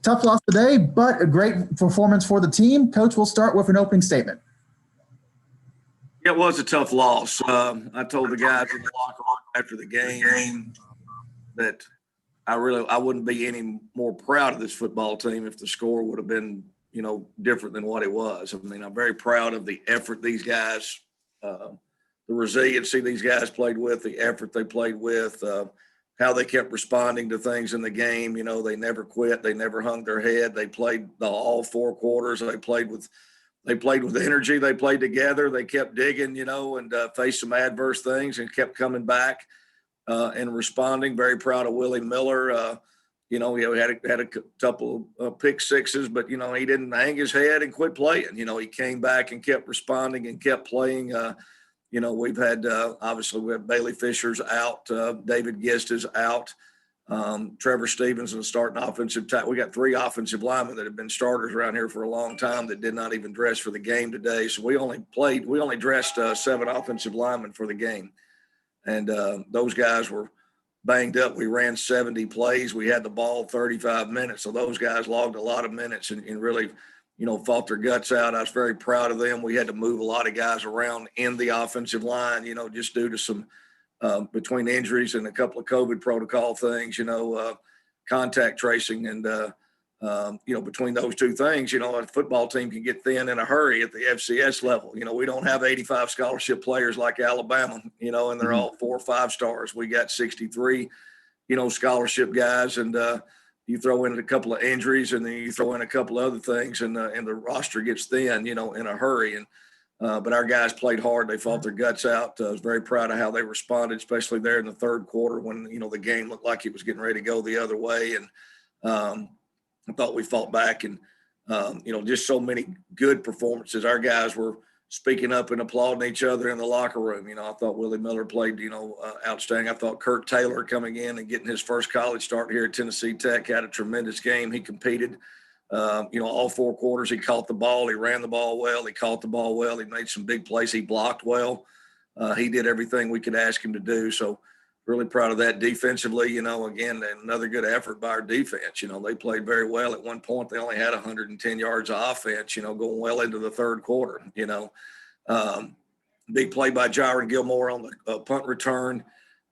Tough loss today, but a great performance for the team. Coach, we'll start with an opening statement. It was a tough loss. I told the guys in the locker room after the game that I wouldn't be any more proud of this football team if the score would have been, different than what it was. I mean, I'm very proud of the effort these guys, the resiliency these guys played with, the effort they played with, how they kept responding to things in the game. They never quit. They never hung their head. They played all 4 quarters. They played with energy. They played together. They kept digging, and faced some adverse things and kept coming back and responding. Very proud of Willie Miller. He had a couple of pick sixes, but, he didn't hang his head and quit playing. He came back and kept responding and kept playing. We've had, obviously, we have Bailey Fisher's out. David Gist is out. Trevor Stevenson starting offensive tackle. We got 3 offensive linemen that have been starters around here for a long time that did not even dress for the game today. So we only dressed 7 offensive linemen for the game. And those guys were banged up. We ran 70 plays. We had the ball 35 minutes. So those guys logged a lot of minutes and really, fought their guts out. I was very proud of them. We had to move a lot of guys around in the offensive line, just due to some between injuries and a couple of COVID protocol things, contact tracing. And, between those 2 things, a football team can get thin in a hurry at the FCS level. We don't have 85 scholarship players like Alabama, and they're all 4 or 5 stars. We got 63, scholarship guys. And you throw in a couple of injuries and then you throw in a couple of other things and the roster gets thin, in a hurry. And, but our guys played hard. They fought their guts out. I was very proud of how they responded, especially there in the 3rd quarter when, the game looked like it was getting ready to go the other way. And I thought we fought back and, just so many good performances. Our guys were speaking up and applauding each other in the locker room. I thought Willie Miller played, outstanding. I thought Kurt Taylor coming in and getting his first college start here at Tennessee Tech had a tremendous game. He competed. All 4 quarters, he caught the ball. He ran the ball well. He caught the ball well. He made some big plays. He blocked well. He did everything we could ask him to do. So really proud of that. Defensively, again, another good effort by our defense. They played very well. At one point, they only had 110 yards of offense, going well into the 3rd quarter. Big play by Jaron Gilmore on the punt return.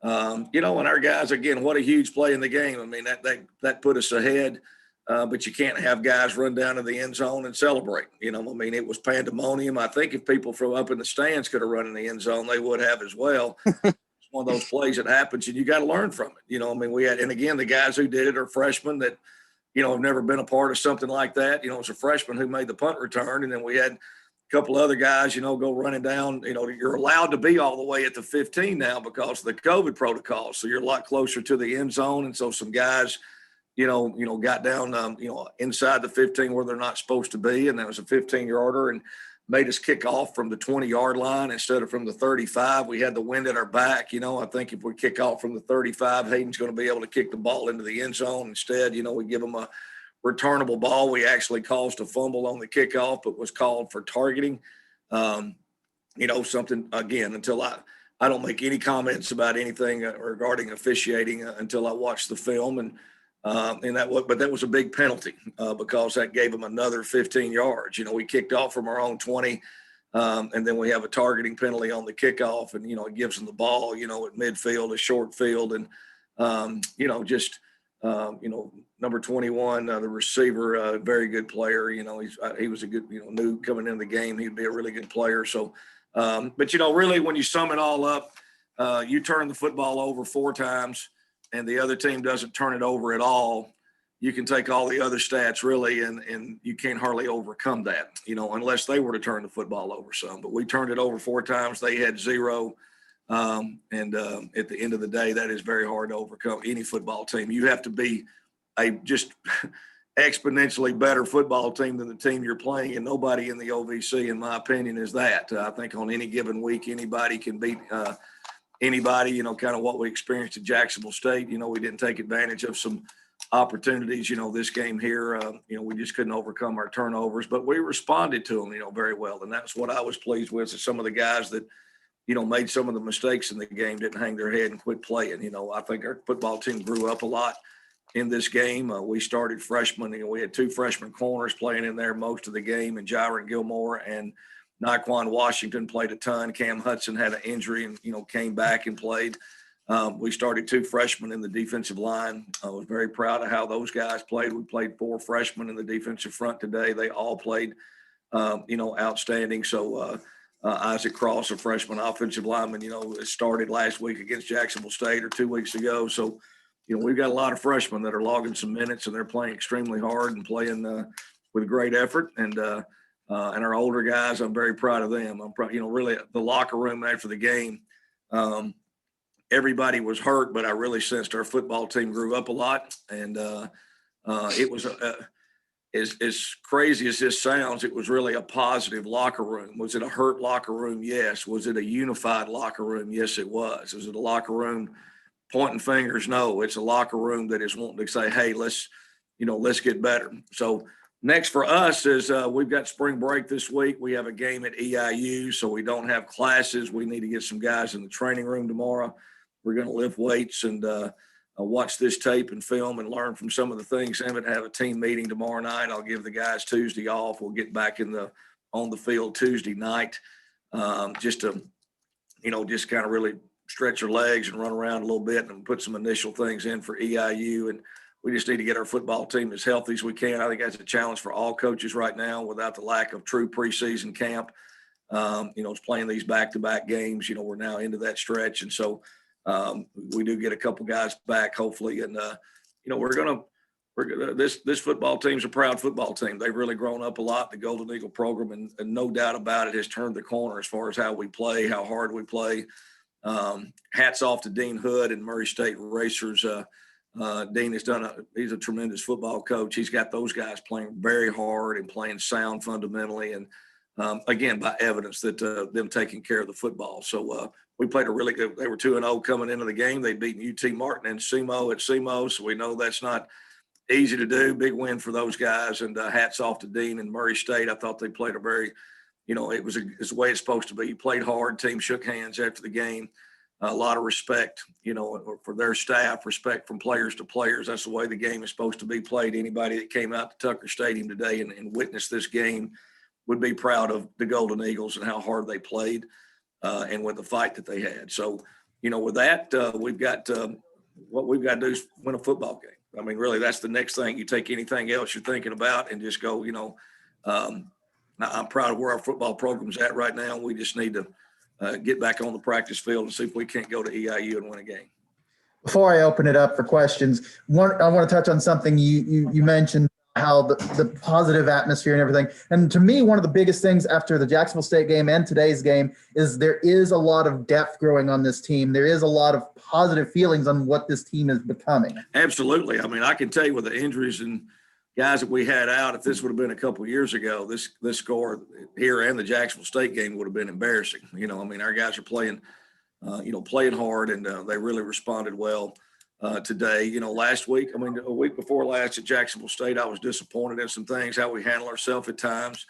And our guys, again, what a huge play in the game. I mean, that put us ahead. But you can't have guys run down to the end zone and celebrate. It was pandemonium. I think if people from up in the stands could have run in the end zone, they would have as well. It's one of those plays that happens, and you got to learn from it. We had, and again, the guys who did it are freshmen that, have never been a part of something like that. It's a freshman who made the punt return, and then we had a couple other guys, go running down. You're allowed to be all the way at the 15 now because of the COVID protocol, so you're a lot closer to the end zone, and so some guys – got down, inside the 15 where they're not supposed to be. And that was a 15-yarder and made us kick off from the 20-yard line instead of from the 35. We had the wind at our back. I think if we kick off from the 35, Hayden's going to be able to kick the ball into the end zone. Instead, we give them a returnable ball. We actually caused a fumble on the kickoff, but was called for targeting. Something, again, until I don't make any comments about anything regarding officiating until I watch the film. But that was a big penalty because that gave them another 15 yards. We kicked off from our own 20, and then we have a targeting penalty on the kickoff, and it gives them the ball, at midfield, a short field, and number 21, the receiver, a very good player. He was a good, new coming into the game, he'd be a really good player. So, but really, when you sum it all up, you turn the football over 4 times. And the other team doesn't turn it over at all, you can take all the other stats really, and you can't hardly overcome that, unless they were to turn the football over some. But we turned it over 4 times. They had 0. And at the end of the day, that is very hard to overcome any football team. You have to be a just exponentially better football team than the team you're playing, and nobody in the OVC, in my opinion, is that. I think on any given week, anybody can beat anybody, kind of what we experienced at Jacksonville State. We didn't take advantage of some opportunities, this game here, we just couldn't overcome our turnovers, but we responded to them, very well. And that's what I was pleased with, is some of the guys that, made some of the mistakes in the game didn't hang their head and quit playing. I think our football team grew up a lot. in this game. We started freshmen. We had 2 freshman corners playing in there most of the game, and Jaron Gilmore and Naquan Washington played a ton. Cam Hudson had an injury and, came back and played. We started 2 freshmen in the defensive line. I was very proud of how those guys played. We played 4 freshmen in the defensive front today. They all played, outstanding. So Isaac Cross, a freshman offensive lineman, it started last week against Jacksonville State or 2 weeks ago. So, we've got a lot of freshmen that are logging some minutes, and they're playing extremely hard and playing with great effort. And our older guys, I'm very proud of them. I'm proud, really the locker room after the game. Everybody was hurt, but I really sensed our football team grew up a lot. And it was as crazy as this sounds, it was really a positive locker room. Was it a hurt locker room? Yes. Was it a unified locker room? Yes, it was. Was it a locker room pointing fingers? No. It's a locker room that is wanting to say, hey, let's get better. So next for us is we've got spring break this week. We have a game at EIU, so we don't have classes. We need to get some guys in the training room tomorrow. We're going to lift weights and watch this tape and film and learn from some of the things. Emmett have a team meeting tomorrow night. I'll give the guys Tuesday off. We'll get back on the field Tuesday night, just to just kind of really stretch our legs and run around a little bit and put some initial things in for EIU. And we just need to get our football team as healthy as we can. I think that's a challenge for all coaches right now without the lack of true preseason camp. It's playing these back-to-back games. We're now into that stretch. And so we do get a couple guys back, hopefully. And, this football team's a proud football team. They've really grown up a lot. The Golden Eagle program, and no doubt about it, has turned the corner as far as how we play, how hard we play. Hats off to Dean Hood and Murray State Racers. Dean he's a tremendous football coach. He's got those guys playing very hard and playing sound fundamentally. And again, by evidence that them taking care of the football. So we played a really good, they were 2-0 coming into the game. They'd beaten UT Martin and SEMO at SEMO. So we know that's not easy to do. Big win for those guys. And hats off to Dean and Murray State. I thought they played a very, it's the way it's supposed to be. You played hard. Team shook hands after the game. A lot of respect, for their staff, respect from players to players. That's the way the game is supposed to be played. Anybody that came out to Tucker Stadium today and witnessed this game would be proud of the Golden Eagles and how hard they played and with the fight that they had. So, with that, we've got what we've got to do is win a football game. I mean, really, that's the next thing. You take anything else you're thinking about and just go, I'm proud of where our football program's at right now. We just need to get back on the practice field and see if we can't go to EIU and win a game. Before I open it up for questions, I want to touch on something you mentioned, how the positive atmosphere and everything. And to me, one of the biggest things after the Jacksonville State game and today's game is there is a lot of depth growing on this team. There is a lot of positive feelings on what this team is becoming. Absolutely. I mean, I can tell you with the injuries and guys that we had out, if this would have been a couple of years ago, this score here and the Jacksonville State game would have been embarrassing. Our guys are playing, playing hard, and they really responded well today. Last week, a week before last at Jacksonville State, I was disappointed in some things, how we handle ourselves at times.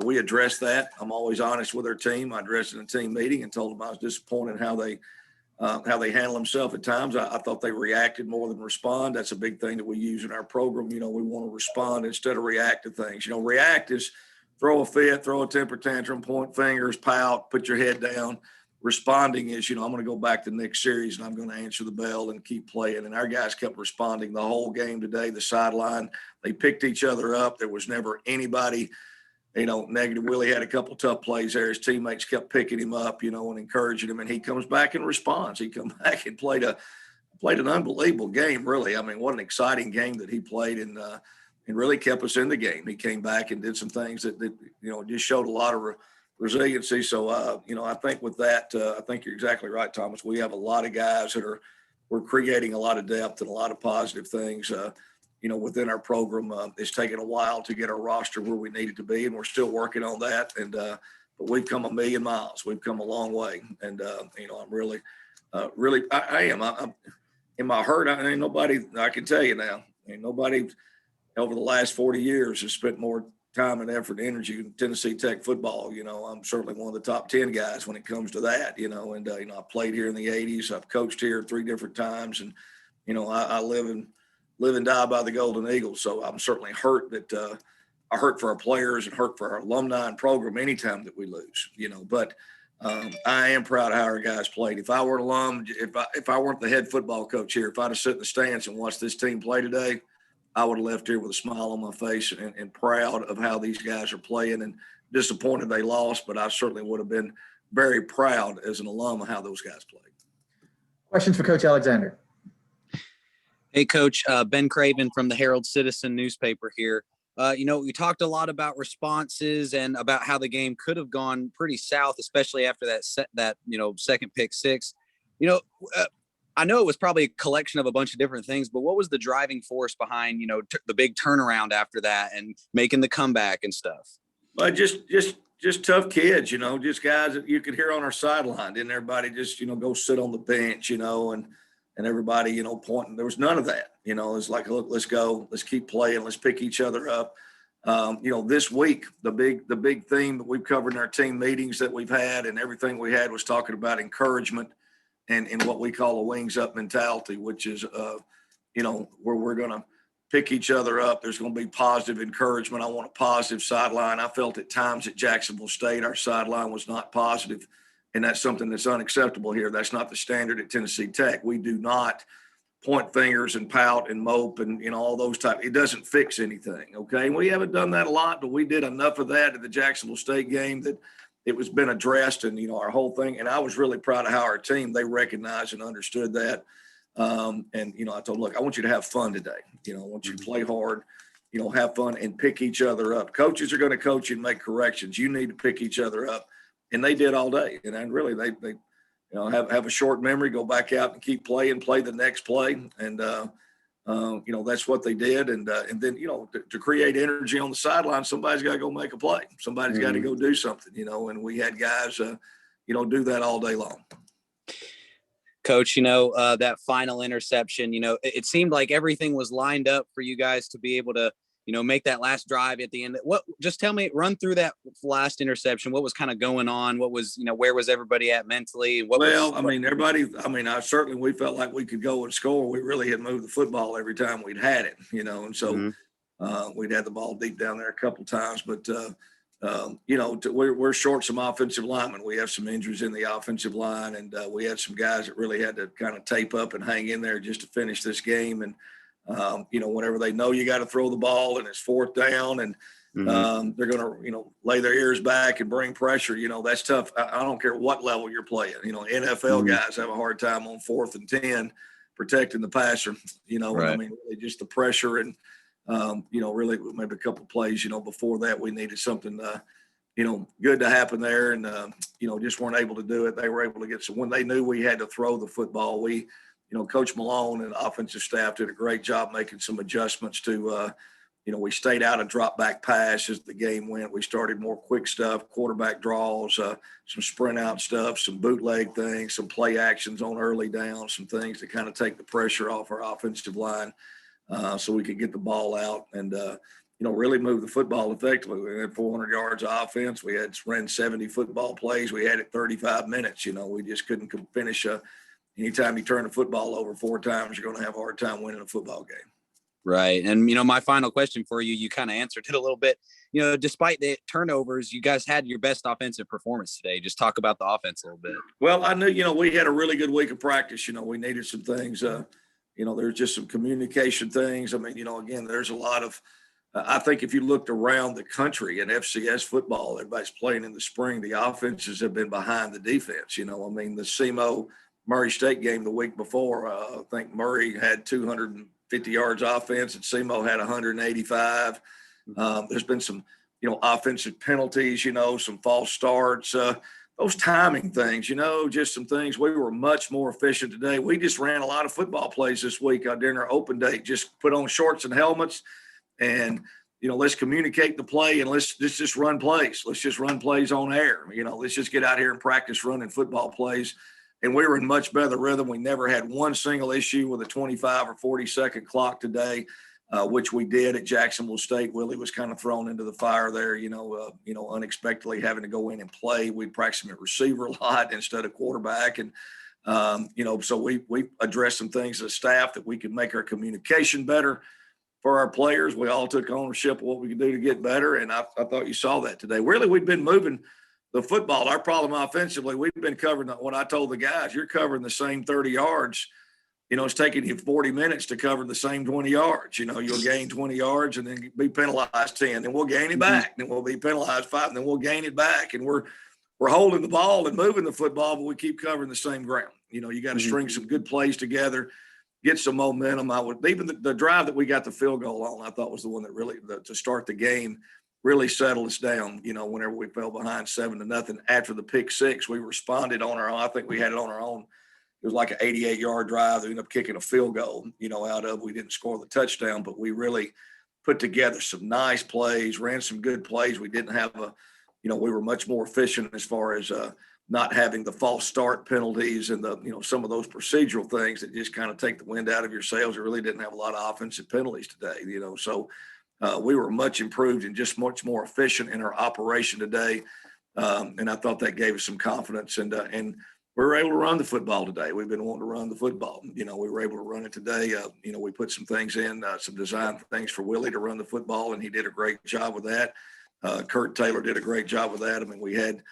We addressed that. I'm always honest with our team. I addressed it in a team meeting and told them I was disappointed in how they handle themselves at times. I thought they reacted more than respond. That's a big thing that we use in our program. We want to respond instead of react to things. React is throw a fit, throw a temper tantrum, point fingers, pout, put your head down. Responding is, I'm going to go back to the next series and I'm going to answer the bell and keep playing. And our guys kept responding the whole game today. The sideline, they picked each other up. There was never anybody negative. Willie had a couple tough plays there. His teammates kept picking him up, and encouraging him, and he comes back and responds. He come back and played an unbelievable game, really. What an exciting game that he played and really kept us in the game. He came back and did some things that just showed a lot of resiliency. So, I think with that, I think you're exactly right, Thomas. We have a lot of guys that we're creating a lot of depth and a lot of positive things. Within our program, it's taken a while to get our roster where we need it to be, and we're still working on that. And but we've come a million miles. We've come a long way, and I'm really, I am. I'm in my hurt. Ain't nobody. I can tell you now. Ain't nobody over the last 40 years has spent more time and effort and energy in Tennessee Tech football. I'm certainly one of the top 10 guys when it comes to that. I played here in the 80s. I've coached here 3 different times, and I live live and die by the Golden Eagles. So I'm certainly hurt that I hurt for our players and hurt for our alumni and program anytime that we lose, but I am proud of how our guys played. If I were an alum, if I weren't the head football coach here, if I'd have sat in the stands and watched this team play today, I would have left here with a smile on my face and proud of how these guys are playing, and disappointed they lost, but I certainly would have been very proud as an alum of how those guys played. Questions for Coach Alexander? Hey, Coach, Ben Craven from the Herald Citizen newspaper here. We talked a lot about responses and about how the game could have gone pretty south, especially after that second pick six. I know it was probably a collection of a bunch of different things, but what was the driving force behind, the big turnaround after that and making the comeback and stuff? But just tough kids, just guys that you could hear on our sideline. Didn't everybody just, go sit on the bench, and everybody, pointing. There was none of that. It's like, look, let's go, let's keep playing, let's pick each other up. This week, the big theme that we've covered in our team meetings that we've had and everything we had was talking about encouragement and what we call a wings up mentality, which is, where we're going to pick each other up. There's going to be positive encouragement. I want a positive sideline. I felt at times at Jacksonville State, our sideline was not positive. And that's something that's unacceptable here. That's not the standard at Tennessee Tech. We do not point fingers and pout and mope and, all those type. It doesn't fix anything, okay? And we haven't done that a lot, but we did enough of that at the Jacksonville State game that it was been addressed and, our whole thing. And I was really proud of how our team, they recognized and understood that. I told them, look, I want you to have fun today. I want you to play hard, have fun and pick each other up. Coaches are going to coach you and make corrections. You need to pick each other up. And they did all day. And then really they have a short memory, go back out and keep playing, play the next play. And, that's what they did. And then, to create energy on the sideline, somebody's got to go make a play. Somebody's got to go do something, and we had guys, do that all day long. Coach, that final interception, it seemed like everything was lined up for you guys to be able to, make that last drive at the end. Just tell me, run through that last interception. What was kind of going on? What was, where was everybody at mentally? I certainly, we felt like we could go and score. We really had moved the football every time we'd had it, and so we'd had the ball deep down there a couple times, but we're short some offensive linemen. We have some injuries in the offensive line, and we had some guys that really had to kind of tape up and hang in there just to finish this game. And, whenever they know you got to throw the ball and it's fourth down and they're going to, lay their ears back and bring pressure, that's tough. I don't care what level you're playing. NFL guys have a hard time on 4th and 10 protecting the passer, right. Really just the pressure and, really maybe a couple of plays, before that we needed something, good to happen there and, just weren't able to do it. They were able to get some, when they knew we had to throw the football, we, Coach Malone and the offensive staff did a great job making some adjustments to, we stayed out of drop back pass as the game went. We started more quick stuff, quarterback draws, some sprint out stuff, some bootleg things, some play actions on early downs, some things to kind of take the pressure off our offensive line. So we could get the ball out and, really move the football effectively. We had 400 yards of offense. We had ran 70 football plays. We had it 35 minutes. We just couldn't finish. Anytime you turn the football over 4 times, you're going to have a hard time winning a football game. Right. And, my final question for you, you kind of answered it a little bit. Despite the turnovers, you guys had your best offensive performance today. Just talk about the offense a little bit. Well, I knew, we had a really good week of practice. We needed some things. There's just some communication things. Again, there's a lot of, I think if you looked around the country in FCS football, everybody's playing in the spring. The offenses have been behind the defense. The SEMO Murray State game the week before, I think Murray had 250 yards offense and SEMO had 185. There's been some, offensive penalties, some false starts, those timing things, just some things. We were much more efficient today. We just ran a lot of football plays this week during our open day, just put on shorts and helmets and, let's communicate the play and let's just run plays. Let's just run plays on air. Let's just get out here and practice running football plays. And we were in much better rhythm. We never had one single issue with a 25 or 40-second clock today, which we did at Jacksonville State. Willie was kind of thrown into the fire there, unexpectedly having to go in and play. We'd practice him at receiver a lot instead of quarterback. And So we addressed some things as staff that we could make our communication better for our players. We all took ownership of what we could do to get better, and I thought you saw that today. Really, we've been moving the football. Our problem offensively, we've been covering what I told the guys, you're covering the same 30 yards. It's taking you 40 minutes to cover the same 20 yards. You'll gain 20 yards and then be penalized 10, then we'll gain it back. Then we'll be penalized 5, and then we'll gain it back. And we're holding the ball and moving the football, but we keep covering the same ground. You got to string some good plays together, get some momentum. Even the drive that we got the field goal on, I thought was the one that really, to start the game, really settled us down. Whenever we fell behind 7-0 after the pick six, we responded on our own. I think we had it on our own. It was like an 88-yard drive. They ended up kicking a field goal, out of. We didn't score the touchdown, but we really put together some nice plays, ran some good plays. We didn't have we were much more efficient as far as not having the false start penalties and some of those procedural things that just kind of take the wind out of your sails. We really didn't have a lot of offensive penalties today, So we were much improved and just much more efficient in our operation today. And I thought that gave us some confidence. And we were able to run the football today. We've been wanting to run the football. We were able to run it today. We put some things in, some design things for Willie to run the football, and he did a great job with that. Kurt Taylor did a great job with that. We had,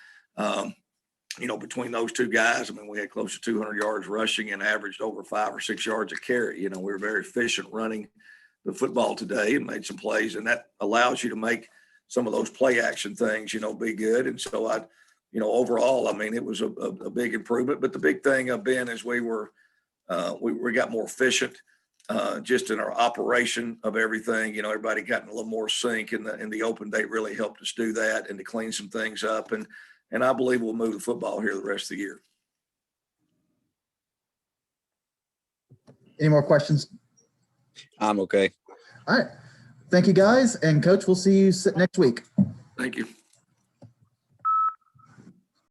between those two guys, we had close to 200 yards rushing and averaged over 5 or 6 yards a carry. We were very efficient running the football today and made some plays, and that allows you to make some of those play action things, be good. And so overall, it was a big improvement. But the big thing, Ben, is we got more efficient just in our operation of everything. Everybody got in a little more sync, and the open day really helped us do that and to clean some things up. And I believe we'll move the football here the rest of the year. Any more questions? I'm okay. All right. Thank you, guys. And Coach, we'll see you next week. Thank you.